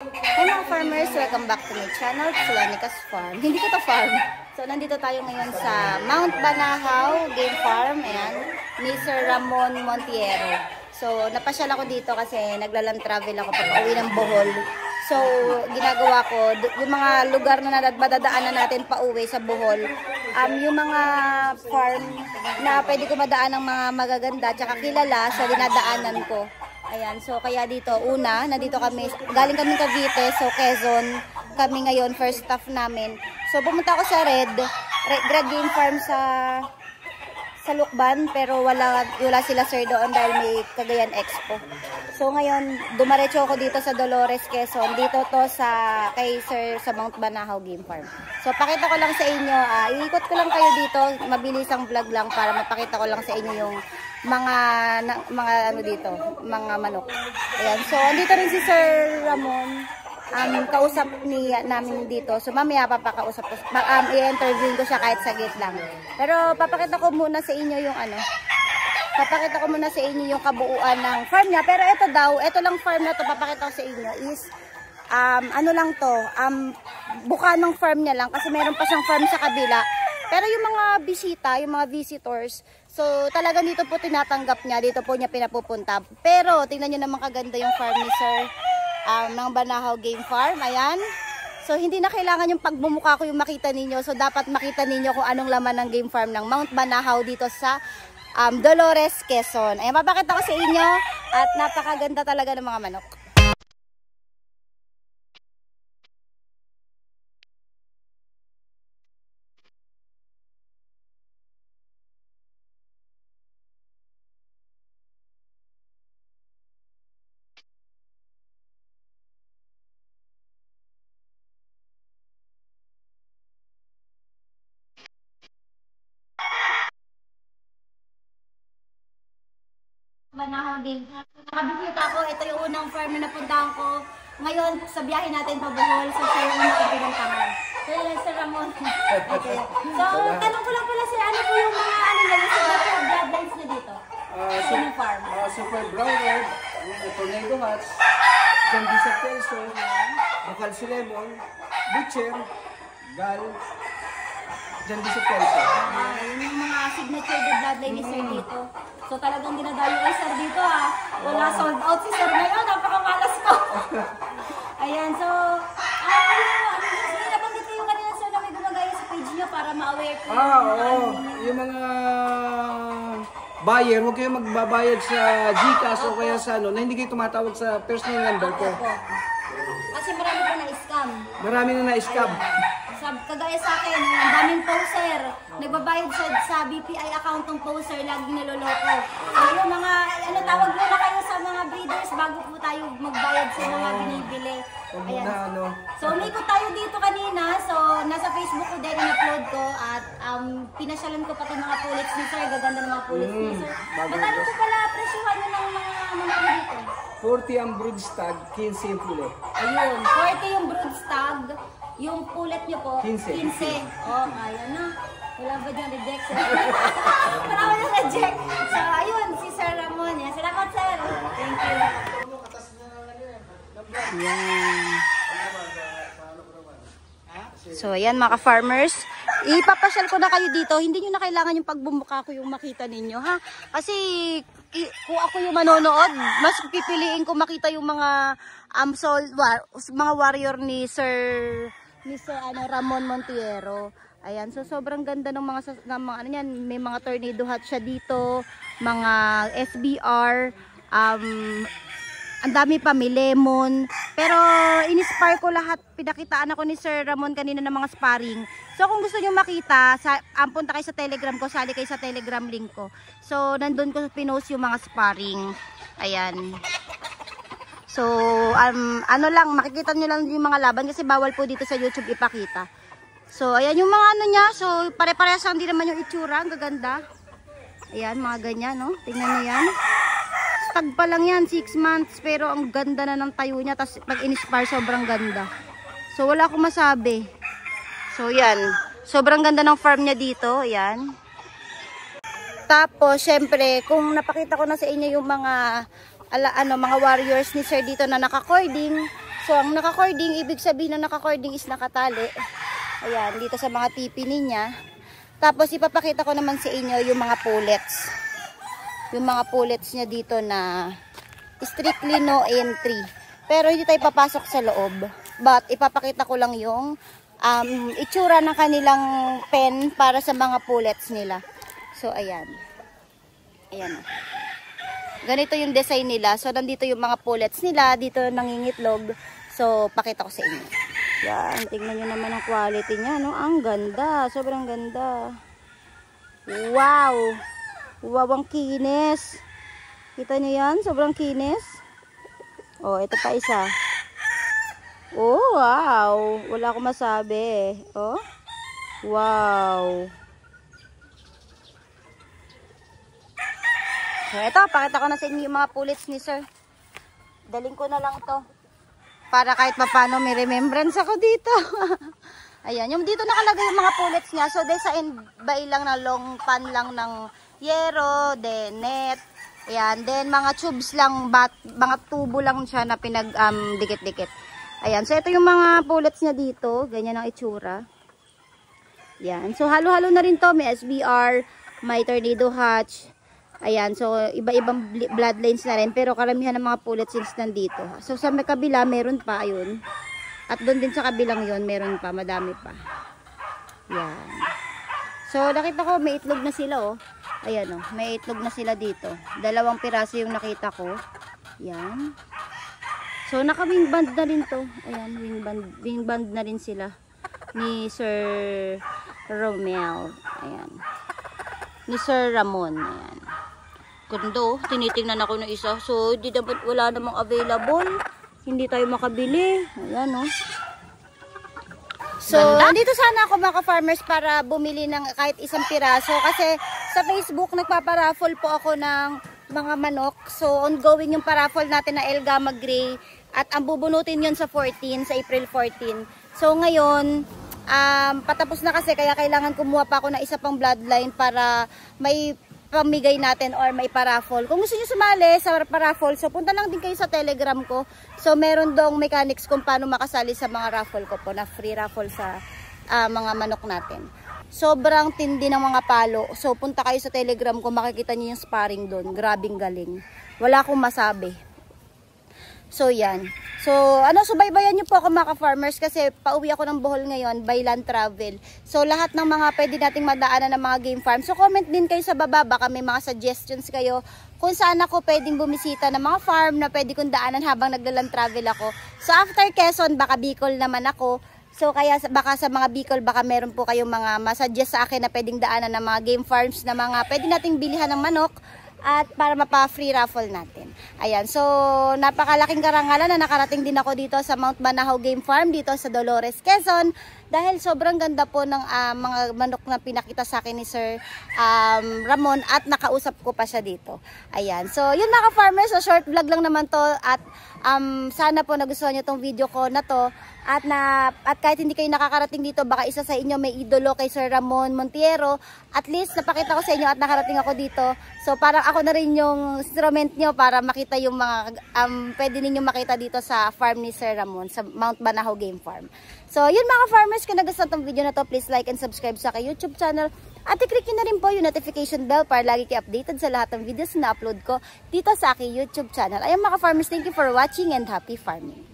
Hey mga farmers, welcome back to my channel, Solanica's Farm. Hindi ko to farm. So nandito tayo ngayon sa Mount Banahaw Game Farm, ayan, ni Sir Ramon Montiero. So napasyal ako dito kasi naglaland travel ako pag-uwi ng Bohol. So ginagawa ko, yung mga lugar na madadaanan natin pa-uwi sa Bohol, yung mga farm na pwede ko madaan ng mga magaganda tsaka kilala sa dinadaanan ko. Ayan, so kaya dito, nandito kami, galing kami Cavite, so Quezon, kami ngayon, first staff namin. So pumunta ako sa Red Game Farm sa Lukban, pero wala sila sir doon dahil may Cagayan Expo. So ngayon, dumaretso ako dito sa Dolores, Quezon, dito to kay sir sa Mount Banahaw Game Farm. So pakita ko lang sa inyo, iikot ko lang kayo dito, mabilisang vlog lang para mapakita ko lang sa inyo yung mga ano dito, mga manok. Ayan. So andito rin si Sir Ramon, kausap namin dito. So mamaya papakausap ko, i-interview ko siya kahit saglit lang. Pero papakita ko muna sa inyo yung yung kabuuan ng farm niya. Pero ito lang farm na to, papakita ko sa inyo is ano lang to, buka ng farm niya lang kasi meron pa siyang farm sa kabila. Pero yung mga bisita, yung mga visitors, so talagang dito po tinatanggap niya, dito po niya pinapupunta. Pero tingnan niyo naman kaganda yung farm ni Sir ng Banahaw Game Farm. Ayan. So hindi na kailangan yung pagbumuka ko yung makita ninyo. So dapat makita ninyo kung anong laman ng game farm ng Mount Banahaw dito sa Dolores, Quezon. Ayan, mapakita ko sa inyo at napakaganda talaga ng mga manok. Banahaw Game Farm. Nakabisita ako, ito yung unang farm na napuntahan ko. Ngayon, sa biyahe natin pa Bohol, so siya yung unang pinuntahan. So yun, Sir Ramon. Okay. So, tanong ko lang pala sir, ano po yung mga bloodlines niya dito? Sa unang farm? Super Brown Red, Tornado Hats, Jambisa Kelso, Bukal si Lemon, Butcher, Gal, Jambisa Kelso. Yun yung mga signature bloodline ni sir dito. So talagang dinadayo kay sir dito wala sold out si sir ngayon, napakamalas ko. Ayan, so nabanggit ko yung kanina sir na may gumagaya sa page niyo para ma-aware ko. Yung mga buyer, huwag kayong magbabayad sa GCash o kaya sa na hindi kayo tumatawag sa personal number ko. Kasi marami po na-scam. Marami na na-scam. Kagaya sa akin, ang daming poser. Nagbabayad sa BPI account ng poser, lagi naloloko. So yung mga, tawag muna kayo sa mga breeders bago po tayo magbayad sa mga binibili. Ayan. So umikot tayo dito kanina. So nasa Facebook ko din, in-upload ko at pinasyalan ko pati mga pullets ni sir. Gaganda ng mga pullets ni sir. Magkano po pala presyuhan nyo ng mga dito? 40 ang brood stag, 15 yung pulet. Ayun, 40 yung brood stag. Yung pulet nyo po, 15. Oh, ayan na. Wala ba dyan reject? Wala ba dyan reject? So, ayun, si Sir Ramon. Yan. Salamat, sir. Thank you. Yan. So, ayan mga farmers. Ipapasyal ko na kayo dito. Hindi nyo na kailangan yung pagbumuka ko yung makita ninyo, ha? Kasi, kung ako yung manonood, mas pipiliin ko makita yung mga mga warrior ni Sir Ramon Montiero. Ayan, so sobrang ganda ng mga ano yan, may mga tornado hat siya dito, mga SBR, ang dami pa, may lemon. Pero in-inspire ko lahat, pinakitaan ako ni Sir Ramon kanina ng mga sparring. So kung gusto niyo makita, punta kayo sa Telegram ko, sali kayo sa Telegram link ko. So nandun ko pinost yung mga sparring. Ayan. So, ano lang, makikita nyo lang yung mga laban kasi bawal po dito sa YouTube ipakita. So, ayan yung mga ano niya. So, pare-parehas lang din naman yung itsura. Ang gaganda. Ayan, mga ganyan, no? Tingnan nyo yan. Stag pa lang yan, 6 months. Pero ang ganda na ng tayo niya. Tapos, pag in-spar, sobrang ganda. So, wala akong masabi. So, yan. Sobrang ganda ng farm niya dito. Ayan. Tapos, syempre, kung napakita ko na sa inyo yung mga mga warriors ni sir dito na naka-cording. So, ang naka-cording, ibig sabihin ng naka-cording is nakatali. Ayan, dito sa mga tipi niya. Tapos, ipapakita ko naman sa inyo yung mga pullets. Yung mga pullets niya dito na strictly no entry. Pero hindi tayo papasok sa loob. But, ipapakita ko lang yung itsura ng kanilang pen para sa mga pullets nila. So, ayan. Ayan. Ganito yung design nila. So, nandito yung mga pullets nila. Dito nangingitlog. So, pakita ko sa inyo. Yan. Tingnan nyo naman ang quality niya. No? Ang ganda. Sobrang ganda. Wow! Wow, ang kinis. Kita nyo yan? Sobrang kinis. Oh, ito pa isa. Oh, wow. Wala akong masabi. Oh. Wow. So, ito, pakita ko na sa inyo yung mga pullets ni sir. Daling ko na lang to. Para kahit papano may remembrance ako dito. Ayan, yung dito nakalagay yung mga pullets niya. So, design by lang na long pan lang ng yero, then net. Ayan, then mga tubes lang, mga tubo lang siya na pinag dikit-dikit. Ayan, so ito yung mga pullets niya dito. Ganyan ang itsura. Ayan, so halo-halo na rin to. May SBR, may tornado hatch. Ayan, so iba-ibang bloodlines na rin, pero karamihan ng mga pullets since nandito. So sa may kabila, meron pa, ayun. At doon din sa kabilang yon meron pa, madami pa. Ayan. So nakita ko, may itlog na sila, oh. Ayan, oh, may itlog na sila dito. 2 piraso yung nakita ko. Ayan. So naka-wing band na rin to. Ayan, wing band na rin sila. Ni Sir Romel. Ayan. Ni Sir Ramon. Ayan. Ganda, tinitingnan ako ng isa. So, wala namang available. Hindi tayo makabili. Ayan, no. So, dito sana ako mga farmers para bumili ng kahit isang piraso. Kasi sa Facebook, nagpaparaffle po ako ng mga manok. So, ongoing yung paraffle natin na El Gamma Gray. At ang bubunutin yun sa 14, sa April 14. So, ngayon, patapos na kasi kaya kailangan kumuha pa ako ng isa pang bloodline para may pamigay natin or may paraffle. Kung gusto niyo sumali sa paraffle, so punta lang din kayo sa Telegram ko. So meron dong mechanics kung paano makasali sa mga raffle ko po, na free raffle sa mga manok natin. Sobrang tindi ng mga palo. So punta kayo sa Telegram ko, makikita niyo yung sparring doon. Grabing galing. Wala akong masabi. So yan. So subaybayan niyo po ako mga farmers kasi pauwi ako ng Bohol ngayon by land travel. So lahat ng mga pwede nating madaanan ng mga game farm. So comment din kayo sa baba, baka may mga suggestions kayo kung saan ako pwedeng bumisita ng mga farm na pwede kong daanan habang nagla-land travel ako. So after Quezon, baka Bicol naman ako. So kaya baka sa mga Bicol, baka meron po kayong mga masuggest sa akin na pwedeng daanan ng mga game farms na mga pwede nating bilihan ng manok. At para mapa-free raffle natin. Ayan, so napakalaking karangalan na nakarating din ako dito sa Mount Banahaw Game Farm dito sa Dolores, Quezon. Dahil sobrang ganda po ng mga manok na pinakita sa akin ni Sir Ramon at nakausap ko pa siya dito. Ayan, so yun mga farmers, so short vlog lang naman to at sana po nagustuhan nyo tong video ko na to. At kahit hindi kayo nakakarating dito, baka isa sa inyo may idolo kay Sir Ramon Montiero. At least napakita ko sa inyo at nakarating ako dito. So parang ako na rin yung instrument nyo para makita yung mga pwede ninyong makita dito sa farm ni Sir Ramon, sa Mount Banahaw Game Farm. So yun mga farmers, kung nagustuhan tong video na to, please like and subscribe sa aking YouTube channel. At i-click nyo na rin po yung notification bell para lagi kayo updated sa lahat ng videos na upload ko dito sa aking YouTube channel. Ayun mga farmers, thank you for watching and happy farming.